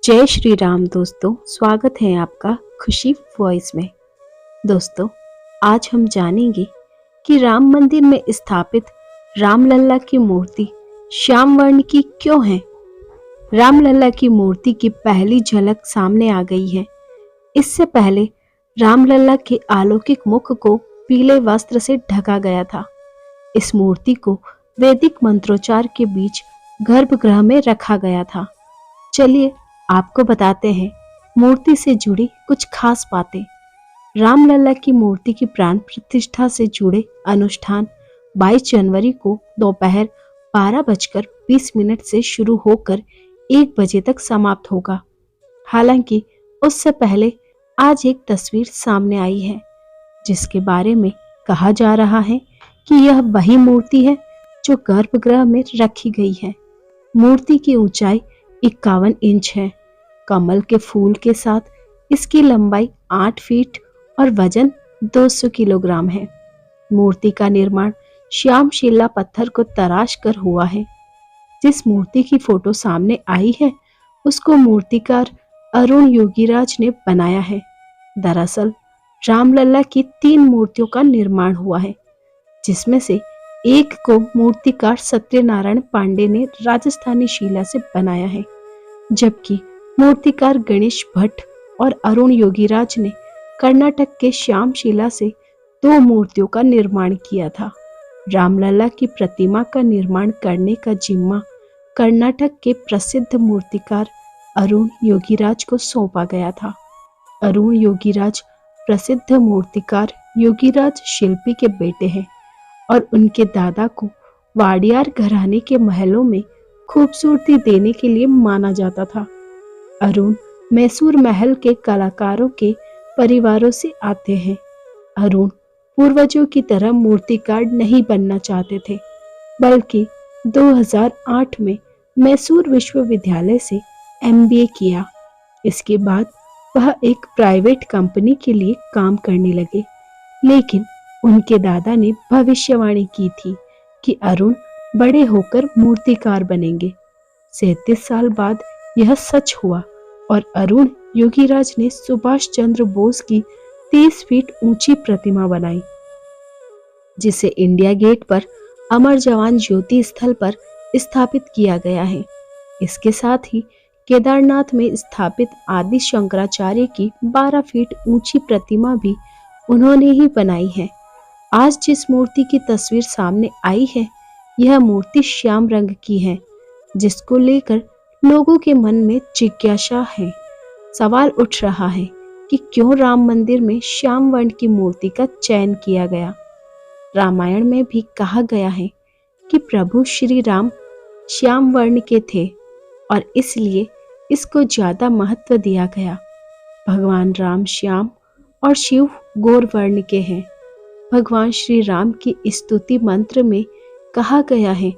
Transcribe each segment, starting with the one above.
जय श्री राम दोस्तों, स्वागत है आपका खुशी वॉइस में। दोस्तों, आज हम जानेंगे कि राम मंदिर में स्थापित रामलला की मूर्ति श्याम वर्ण की क्यों है। रामलला की मूर्ति की पहली झलक सामने आ गई है। इससे पहले रामलला के अलौकिक मुख को पीले वस्त्र से ढका गया था। इस मूर्ति को वैदिक मंत्रोच्चार के बीच गर्भगृह में रखा गया था। चलिए आपको बताते हैं मूर्ति से जुड़ी कुछ खास बातें। रामलला की मूर्ति की प्राण प्रतिष्ठा से जुड़े अनुष्ठान 22 जनवरी को दोपहर 12:20 से शुरू होकर 1 बजे तक समाप्त होगा। हालांकि उससे पहले आज एक तस्वीर सामने आई है जिसके बारे में कहा जा रहा है कि यह वही मूर्ति है जो गर्भगृह में रखी गई है। मूर्ति की ऊंचाई 51 इंच है। कमल के फूल के साथ इसकी लंबाई 8 फीट और वजन 200 किलोग्राम है। मूर्ति का निर्माण श्यामशिला पत्थर को तराश कर हुआ है। जिस मूर्ति की फोटो सामने आई है उसको मूर्तिकार अरुण योगीराज ने बनाया है। दरअसल रामलला की 3 मूर्तियों का निर्माण हुआ है, जिसमें से एक को मूर्तिकार सत्यनारायण पांडे ने राजस्थानी शिला से बनाया है, जबकि मूर्तिकार गणेश भट्ट और अरुण योगीराज ने कर्नाटक के श्यामशिला से 2 मूर्तियों का निर्माण किया था। रामलला की प्रतिमा का निर्माण करने का जिम्मा कर्नाटक के प्रसिद्ध मूर्तिकार अरुण योगीराज को सौंपा गया था। अरुण योगीराज प्रसिद्ध मूर्तिकार योगीराज शिल्पी के बेटे हैं और उनके दादा को वाडियार घराने के महलों में खूबसूरती देने के लिए माना जाता था। अरुण मैसूर महल के कलाकारों के परिवारों से आते हैं। अरुण पूर्वजों की तरह मूर्तिकार नहीं बनना चाहते थे, बल्कि 2008 में मैसूर विश्वविद्यालय से MBA किया। इसके बाद वह एक प्राइवेट कंपनी के लिए काम करने लगे, लेकिन उनके दादा ने भविष्यवाणी की थी कि अरुण बड़े होकर मूर्तिकार बनेंगे। 37 साल बाद यह सच हुआ और अरुण योगीराज ने सुभाष चंद्र बोस की 30 फीट ऊंची प्रतिमा बनाई, जिसे इंडिया गेट पर अमर जवान ज्योति स्थल पर स्थापित किया गया है। इसके साथ ही केदारनाथ में स्थापित आदि शंकराचार्य की 12 फीट ऊंची प्रतिमा भी उन्होंने ही बनाई है। आज जिस मूर्ति की तस्वीर सामने आई है, यह मूर्ति श्याम रंग की है, जिसको लेकर लोगों के मन में जिज्ञासा है। सवाल उठ रहा है कि क्यों राम मंदिर में श्याम वर्ण की मूर्ति का चयन किया गया। रामायण में भी कहा गया है कि प्रभु श्री राम श्याम वर्ण के थे और इसलिए इसको ज्यादा महत्व दिया गया। भगवान राम श्याम और शिव गौर वर्ण के हैं। भगवान श्री राम की स्तुति मंत्र में कहा गया है,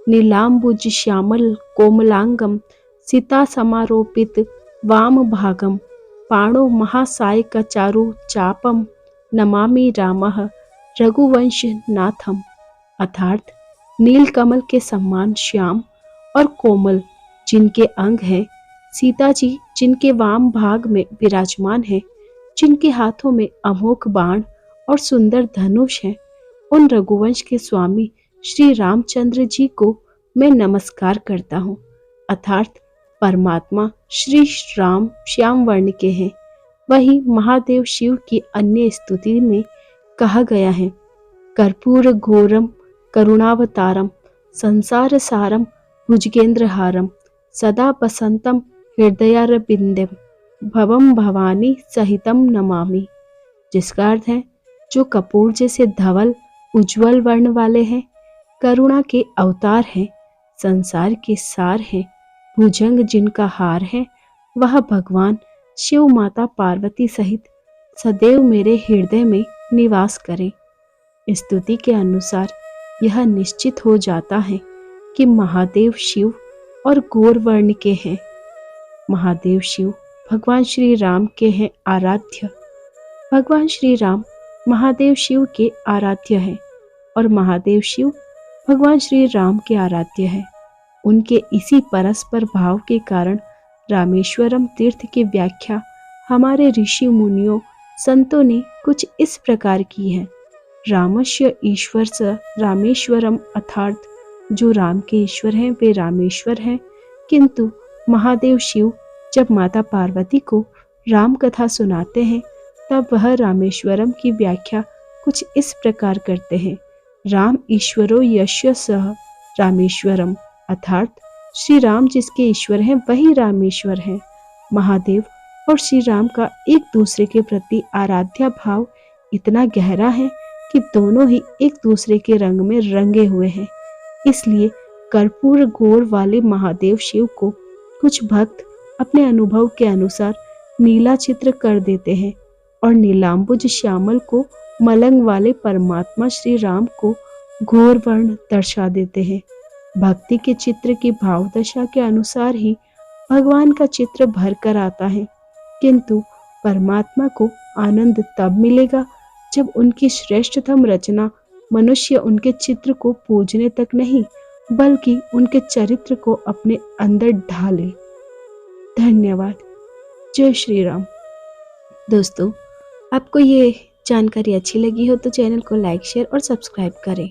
नीलांबुज श्यामल कोमलांगम सीता समारोपित वाम भागम पाणो महासायक चारु चापम नमामि रामः रघुवंश नाथम। अर्थात नीलकमल के समान श्याम और कोमल जिनके अंग हैं, सीता जी जिनके वाम भाग में विराजमान है, जिनके हाथों में अमोघ बाण और सुंदर धनुष है, उन रघुवंश के स्वामी श्री रामचंद्र जी को मैं नमस्कार करता हूँ। अर्थात परमात्मा श्री राम श्याम वर्ण के हैं। वही महादेव शिव की अन्य स्तुति में कहा गया है, कर्पूर घोरम करुणावतारम संसार सारम भुजगेंद्रहारम सदा बसंतम हृदयारविंदम भवम भवानी सहितम नमामि। जिसका अर्थ है, जो कपूर जैसे धवल उज्जवल वर्ण वाले हैं, करुणा के अवतार हैं, संसार के सार हैं, भुजंग जिनका हार है, वह भगवान शिव माता पार्वती सहित सदैव मेरे हृदय में निवास करें। स्तुति के अनुसार यह निश्चित हो जाता है कि महादेव शिव और गौर वर्ण के हैं। महादेव शिव भगवान श्री राम के हैं आराध्य। भगवान श्री राम महादेव शिव के आराध्य हैं और महादेव शिव भगवान श्री राम के आराध्य हैं। उनके इसी परस्पर भाव के कारण रामेश्वरम तीर्थ की व्याख्या हमारे ऋषि मुनियों संतों ने कुछ इस प्रकार की है। रामस्य ईश्वर स रामेश्वरम, अर्थात जो राम के ईश्वर हैं वे रामेश्वर हैं। किंतु महादेव शिव जब माता पार्वती को राम कथा सुनाते हैं तब वह रामेश्वरम की व्याख्या कुछ इस प्रकार करते हैं। राम ईश्वरो यस्य सह रामेश्वरम, अर्थात श्री राम जिसके ईश्वर हैं वही रामेश्वर हैं। महादेव और श्री राम का एक दूसरे के प्रति आराध्या भाव इतना गहरा है कि दोनों ही एक दूसरे के रंग में रंगे हुए हैं। इसलिए कर्पूर गौर वाले महादेव शिव को कुछ भक्त अपने अनुभव के अनुसार नीला चित्र कर देते हैं और नीलांबुज श्यामल को मलंग वाले परमात्मा श्री राम को घोर वर्ण दर्शा देते हैं। भक्ति के चित्र की भाव दशा के अनुसार ही भगवान का चित्र भर कर आता है, किंतु परमात्मा को आनंद तब मिलेगा जब उनकी श्रेष्ठतम रचना मनुष्य उनके चित्र को पूजने तक नहीं बल्कि उनके चरित्र को अपने अंदर ढाले। धन्यवाद। जय श्री राम। दोस्तों, आपको ये जानकारी अच्छी लगी हो तो चैनल को लाइक, शेयर और सब्सक्राइब करें।